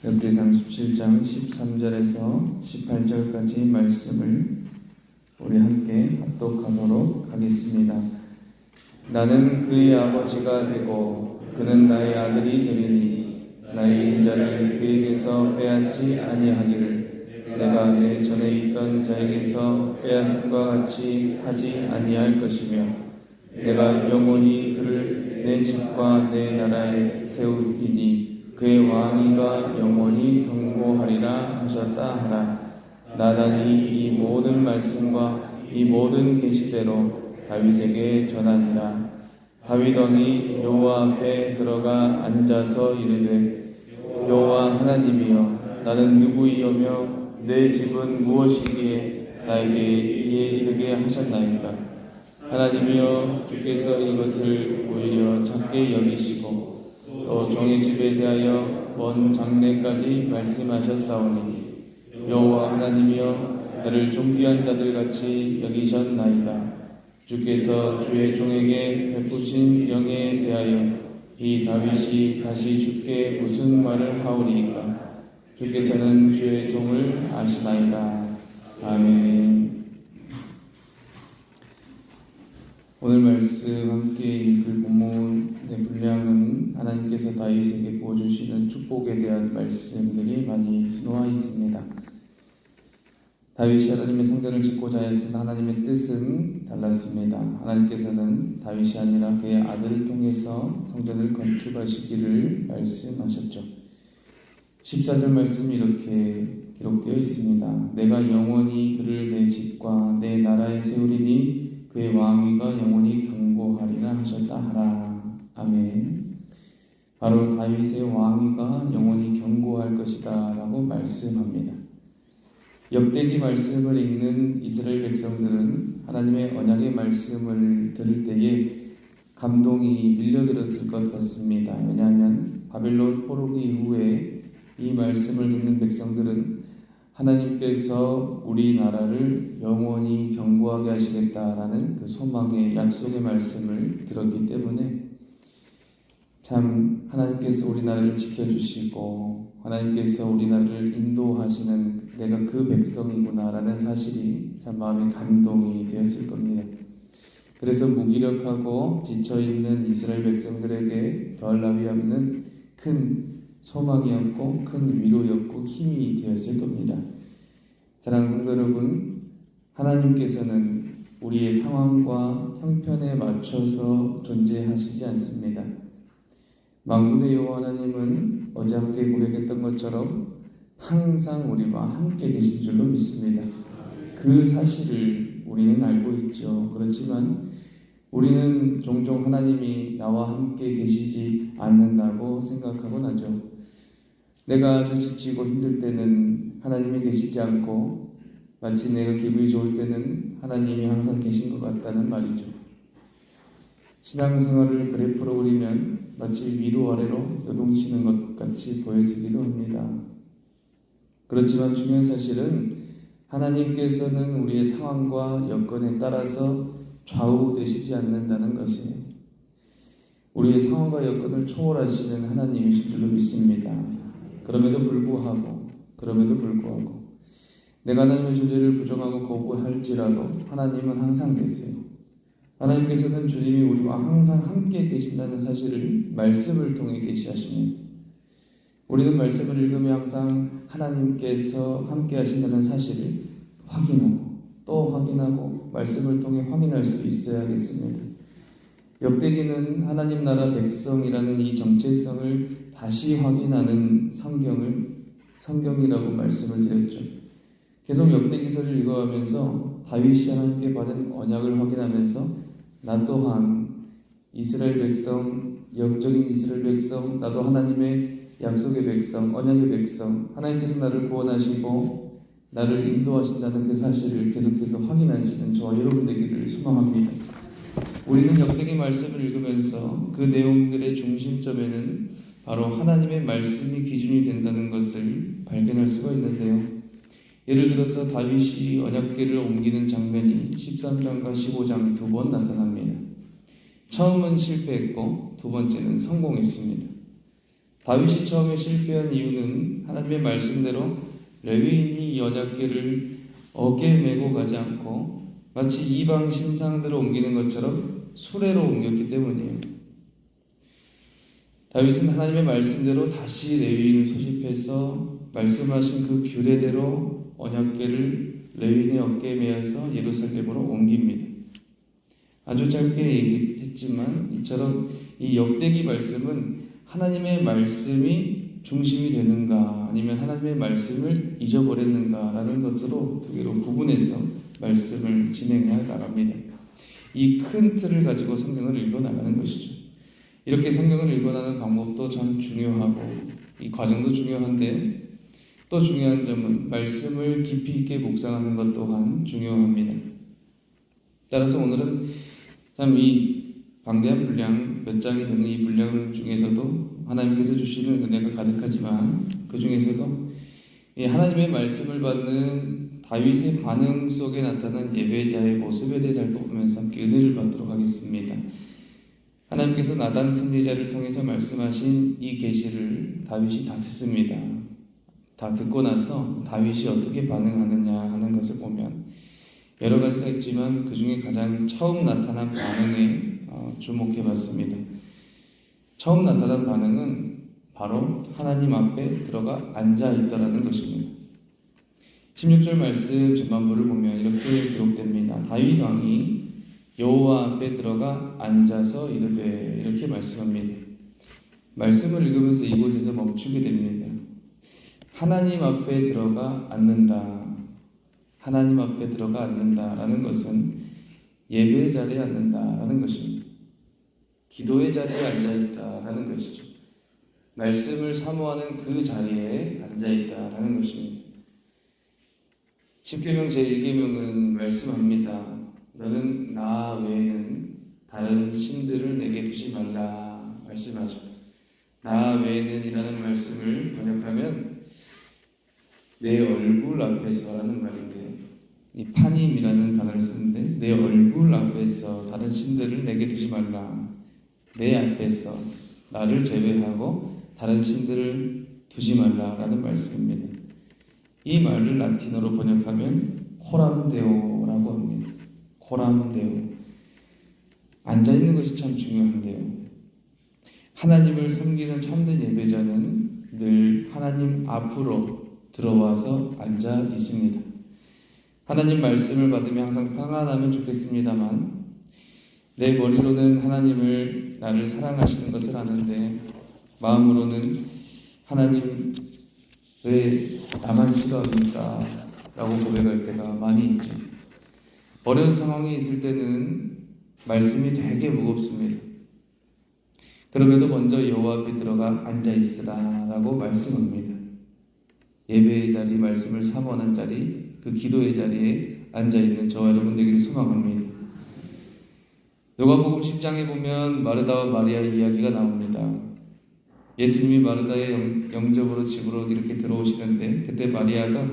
역대상 17장 13절에서 18절까지 말씀을 우리 함께 합독하도록 하겠습니다. 나는 그의 아버지가 되고 그는 나의 아들이 되리니 나의 인자를 그에게서 빼앗지 아니하기를 내가 내 전에 있던 자에게서 빼앗음과 같이 하지 아니할 것이며 내가 영원히 그를 내 집과 내 나라에 세우리니 그의 왕위가 영원히 경고하리라 하셨다 하라. 나단이 이 모든 말씀과 이 모든 계시대로 다윗에게 전하니라. 다윗 왕이 여호와 앞에 들어가 앉아서 이르되 여호와 하나님이여 나는 누구이오며 내 집은 무엇이기에 나에게 이에 이르게 하셨나이까. 하나님이여 주께서 이것을 오히려 작게 여기시고 또 종의 집에 대하여 먼 장래까지 말씀하셨사오니 여호와 하나님이여 나를 존귀한 자들같이 여기셨나이다. 주께서 주의 종에게 베푸신 영에 대하여 이 다윗이 다시 주께 무슨 말을 하오리이까. 주께서는 주의 종을 아시나이다. 아멘. 오늘 말씀 함께 읽을 본문의 분량은 하나님께서 다윗에게 부어주시는 축복에 대한 말씀들이 많이 수놓아 있습니다. 다윗이 하나님의 성전을 짓고자 하였으나 하나님의 뜻은 달랐습니다. 하나님께서는 다윗이 아니라 그의 아들을 통해서 성전을 건축하시기를 말씀하셨죠. 14절 말씀이 이렇게 기록되어 있습니다. 내가 영원히 그를 내 집과 내 나라에 세우리니 그의 왕위가 영원히 경고하리라 하셨다 하라. 아멘. 바로 다윗의 왕위가 영원히 경고할 것이다 라고 말씀합니다. 역대기 말씀을 읽는 이스라엘 백성들은 하나님의 언약의 말씀을 들을 때에 감동이 밀려들었을 것 같습니다. 왜냐하면 바벨론 포로기 이후에 이 말씀을 듣는 백성들은 하나님께서 우리나라를 영원히 경고하게 하시겠다라는 그 소망의 약속의 말씀을 들었기 때문에 참 하나님께서 우리나라를 지켜주시고 하나님께서 우리나라를 인도하시는 내가 그 백성이구나라는 사실이 참 마음에 감동이 되었을 겁니다. 그래서 무기력하고 지쳐있는 이스라엘 백성들에게 더할라비암은 큰 소망이었고 큰 위로였고 힘이 되었을 겁니다. 사랑하는 성도 여러분, 하나님께서는 우리의 상황과 형편에 맞춰서 존재하시지 않습니다. 만군의 여호와 하나님은 어제 함께 고백했던 것처럼 항상 우리와 함께 계신 줄로 믿습니다. 그 사실을 우리는 알고 있죠. 그렇지만 우리는 종종 하나님이 나와 함께 계시지 않는다고 생각하곤 하죠. 내가 아주 지치고 힘들 때는 하나님이 계시지 않고 마치 내가 기분이 좋을 때는 하나님이 항상 계신 것 같다는 말이죠. 신앙생활을 그래프로 그리면 마치 위로 아래로 요동치는 것 같이 보여지기도 합니다. 그렇지만 중요한 사실은 하나님께서는 우리의 상황과 여건에 따라서 좌우되시지 않는다는 것이에요. 우리의 상황과 여건을 초월하시는 하나님이신 줄로 믿습니다. 그럼에도 불구하고 내가 하나님의 존재를 부정하고 거부할지라도 하나님은 항상 계세요. 하나님께서는 주님이 우리와 항상 함께 계신다는 사실을 말씀을 통해 계시하십니다. 우리는 말씀을 읽으며 항상 하나님께서 함께 하신다는 사실을 확인하고 또 확인하고 말씀을 통해 확인할 수 있어야겠습니다. 역대기는 하나님 나라 백성이라는 이 정체성을 다시 확인하는 성경이라고 말씀을 드렸죠. 계속 역대기서를 읽어가면서 다윗이 하나님께 받은 언약을 확인하면서 나 또한 이스라엘 백성, 영적인 이스라엘 백성, 나도 하나님의 약속의 백성, 언약의 백성, 하나님께서 나를 구원하시고 나를 인도하신다는 그 사실을 계속해서 확인하시는 저와 여러분 되기를 소망합니다. 우리는 역대기 말씀을 읽으면서 그 내용들의 중심점에는 바로 하나님의 말씀이 기준이 된다는 것을 발견할 수가 있는데요. 예를 들어서 다윗이 언약궤를 옮기는 장면이 13장과 15장 두 번 나타납니다. 처음은 실패했고 두 번째는 성공했습니다. 다윗이 처음에 실패한 이유는 하나님의 말씀대로 레위인이 이 언약궤를 어깨에 메고 가지 않고 마치 이방 신상들을 옮기는 것처럼 수레로 옮겼기 때문이에요. 다윗은 하나님의 말씀대로 다시 레위인을 소집해서 말씀하신 그 규례대로 언약궤를 레위인의 어깨에 메어서 예루살렘으로 옮깁니다. 아주 짧게 얘기했지만 이처럼 이 역대기 말씀은 하나님의 말씀이 중심이 되는가 아니면 하나님의 말씀을 잊어버렸는가라는 것으로 두 개로 구분해서 말씀을 진행해야 나갑니다. 이 큰 틀을 가지고 성경을 읽어나가는 것이죠. 이렇게 성경을 읽어나가는 방법도 참 중요하고 이 과정도 중요한데 또 중요한 점은 말씀을 깊이 있게 묵상하는 것 또한 중요합니다. 따라서 오늘은 참 이 방대한 분량 몇 장이 되는 이 분량 중에서도 하나님께서 주시는 은혜가 가득하지만 그 중에서도 이 하나님의 말씀을 받는 다윗의 반응 속에 나타난 예배자의 모습에 대해 살펴보면서 함께 은혜를 받도록 하겠습니다. 하나님께서 나단 선지자를 통해서 말씀하신 이 계시를 다윗이 다 듣습니다. 다 듣고 나서 다윗이 어떻게 반응하느냐 하는 것을 보면 여러 가지가 있지만 그 중에 가장 처음 나타난 반응에 주목해 봤습니다. 처음 나타난 반응은 바로 하나님 앞에 들어가 앉아 있더라는 것입니다. 16절 말씀 전반부를 보면 이렇게 기록됩니다. 다윗 왕이 여호와 앞에 들어가 앉아서 이르되 이렇게 말씀합니다. 말씀을 읽으면서 이곳에서 멈추게 됩니다. 하나님 앞에 들어가 앉는다. 하나님 앞에 들어가 앉는다라는 것은 예배의 자리에 앉는다라는 것입니다. 기도의 자리에 앉아있다라는 것이죠. 말씀을 사모하는 그 자리에 앉아있다라는 것입니다. 십계명 제1계명은 말씀합니다. 너는 나 외에는 다른 신들을 내게 두지 말라 말씀하죠. 나 외에는 이라는 말씀을 번역하면 내 얼굴 앞에서라는 말인데요. 이 파님이라는 단어를 쓰는데 내 얼굴 앞에서 다른 신들을 내게 두지 말라. 내 앞에서 나를 제외하고 다른 신들을 두지 말라라는 말씀입니다. 이 말을 라틴어로 번역하면 코람데오라고 합니다. 코람데오. 앉아있는 것이 참 중요한데요. 하나님을 섬기는 참된 예배자는 늘 하나님 앞으로 들어와서 앉아 있습니다. 하나님 말씀을 받으면 항상 평안하면 좋겠습니다만 내 머리로는 하나님을 나를 사랑하시는 것을 아는데 마음으로는 하나님 왜 나만 싫어합니까? 라고 고백할 때가 많이 있죠. 어려운 상황이 있을 때는 말씀이 되게 무겁습니다. 그럼에도 먼저 여호와 앞에 들어가 앉아 있으라 라고 말씀합니다. 예배의 자리, 말씀을 사모하는 자리, 그 기도의 자리에 앉아있는 저와 여러분 되기를 소망합니다. 누가복음 10장에 보면 마르다와 마리아 이야기가 나옵니다. 예수님이 마르다의 영접으로 집으로 이렇게 들어오시는데 그때 마리아가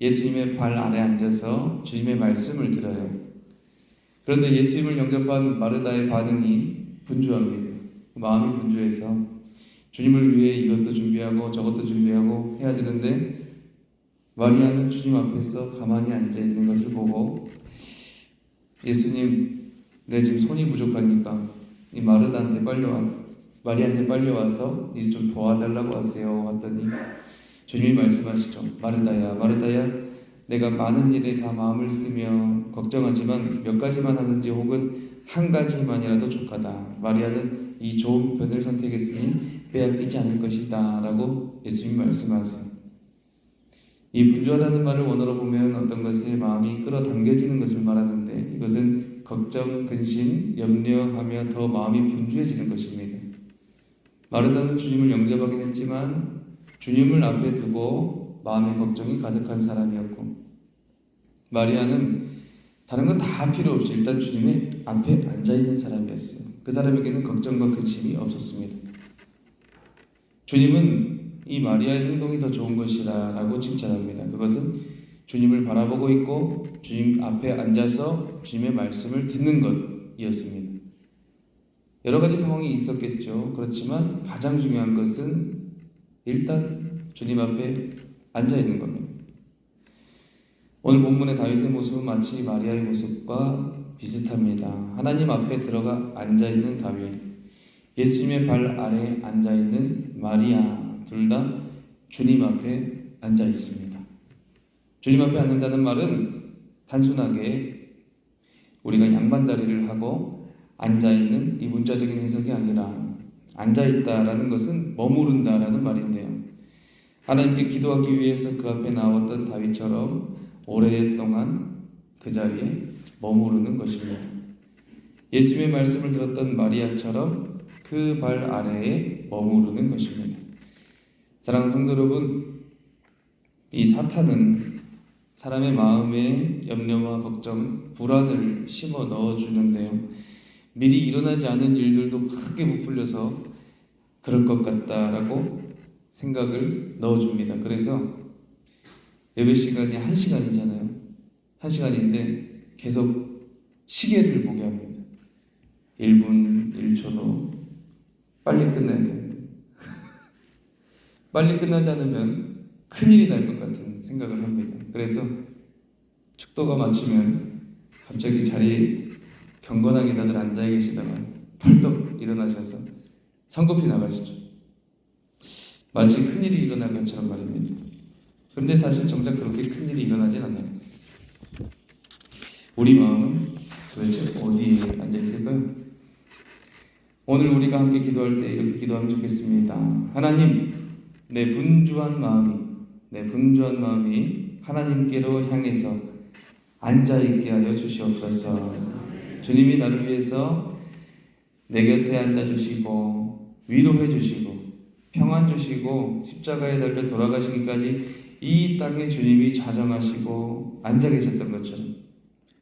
예수님의 발 아래 앉아서 주님의 말씀을 들어요. 그런데 예수님을 영접한 마르다의 반응이 분주합니다. 마음이 분주해서 주님을 위해 이것도 준비하고 저것도 준비하고 해야 되는데 마리아는 주님 앞에서 가만히 앉아있는 것을 보고 예수님 내 지금 손이 부족하니까 이 마리아한테 빨리 와서 이제 좀 도와달라고 하세요 왔더니 주님이 말씀하시죠. 마르다야 마르다야 내가 많은 일에 다 마음을 쓰며 걱정하지만 몇 가지만 하든지 혹은 한 가지만이라도 족하다. 마리아는 이 좋은 편을 선택했으니 빼앗기지 않을 것이다 라고 예수님이 말씀하세요. 이 분주하다는 말을 원어로 보면 어떤 것에 마음이 끌어당겨지는 것을 말하는데 이것은 걱정, 근심, 염려하며 더 마음이 분주해지는 것입니다. 마르다는 주님을 영접하긴 했지만 주님을 앞에 두고 마음의 걱정이 가득한 사람이었고 마리아는 다른 거 다 필요 없이 일단 주님의 앞에 앉아있는 사람이었어요. 그 사람에게는 걱정과 근심이 없었습니다. 주님은 이 마리아의 행동이 더 좋은 것이라 라고 칭찬합니다. 그것은 주님을 바라보고 있고 주님 앞에 앉아서 주님의 말씀을 듣는 것이었습니다. 여러 가지 상황이 있었겠죠. 그렇지만 가장 중요한 것은 일단 주님 앞에 앉아 있는 겁니다. 오늘 본문의 다윗의 모습은 마치 마리아의 모습과 비슷합니다. 하나님 앞에 들어가 앉아 있는 다윗, 예수님의 발 아래 앉아 있는 마리아, 둘 다 주님 앞에 앉아 있습니다. 주님 앞에 앉는다는 말은 단순하게 우리가 양반다리를 하고 앉아 있는 이 문자적인 해석이 아니라 앉아 있다라는 것은 머무른다라는 말인데요. 하나님께 기도하기 위해서 그 앞에 나왔던 다윗처럼 오랫동안 그 자리에 머무르는 것입니다. 예수님의 말씀을 들었던 마리아처럼 그 발 아래에 머무르는 것입니다. 사랑하는 성도 여러분, 이 사탄은 사람의 마음에 염려와 걱정, 불안을 심어 넣어주는데요. 미리 일어나지 않은 일들도 크게 부풀려서 그럴 것 같다라고 생각을 넣어줍니다. 그래서 예배 시간이 1시간이잖아요. 1시간인데 계속 시계를 보게 합니다. 1분 1초도 빨리 끝내야 돼. 빨리 끝나지 않으면 큰일이 날 것 같은 생각을 합니다. 그래서 축도가 마치면 갑자기 자리에 경건하게 다들 앉아 계시다가 벌떡 일어나셔서 성급히 나가시죠. 마치 큰일이 일어날 것처럼 말입니다. 그런데 사실 정작 그렇게 큰일이 일어나진 않아요. 우리 마음은 도대체 어디에 앉아 있을까요? 오늘 우리가 함께 기도할 때 이렇게 기도하면 좋겠습니다. 하나님, 내 분주한 마음이 하나님께로 향해서 앉아있게 하여 주시옵소서. 주님이 나를 위해서 내 곁에 앉아주시고 위로해 주시고 평안 주시고 십자가에 달려 돌아가시기까지 이 땅에 주님이 자정하시고 앉아 계셨던 것처럼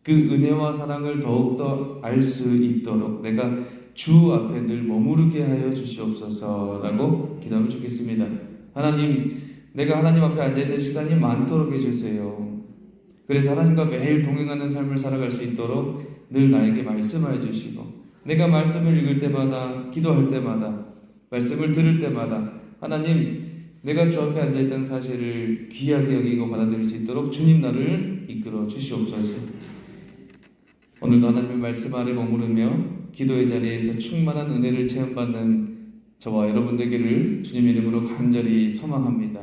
그 은혜와 사랑을 더욱더 알 수 있도록 내가 주 앞에 늘 머무르게 하여 주시옵소서라고 기도하면 좋겠습니다. 하나님, 내가 하나님 앞에 앉아있는 시간이 많도록 해주세요. 그래서 하나님과 매일 동행하는 삶을 살아갈 수 있도록 늘 나에게 말씀해 주시고 내가 말씀을 읽을 때마다, 기도할 때마다, 말씀을 들을 때마다 하나님, 내가 주 앞에 앉아있다는 사실을 귀하게 여기고 받아들일 수 있도록 주님 나를 이끌어 주시옵소서. 오늘도 하나님의 말씀 아래 머무르며 기도의 자리에서 충만한 은혜를 체험받는 저와 여러분 되기를 주님 이름으로 간절히 소망합니다.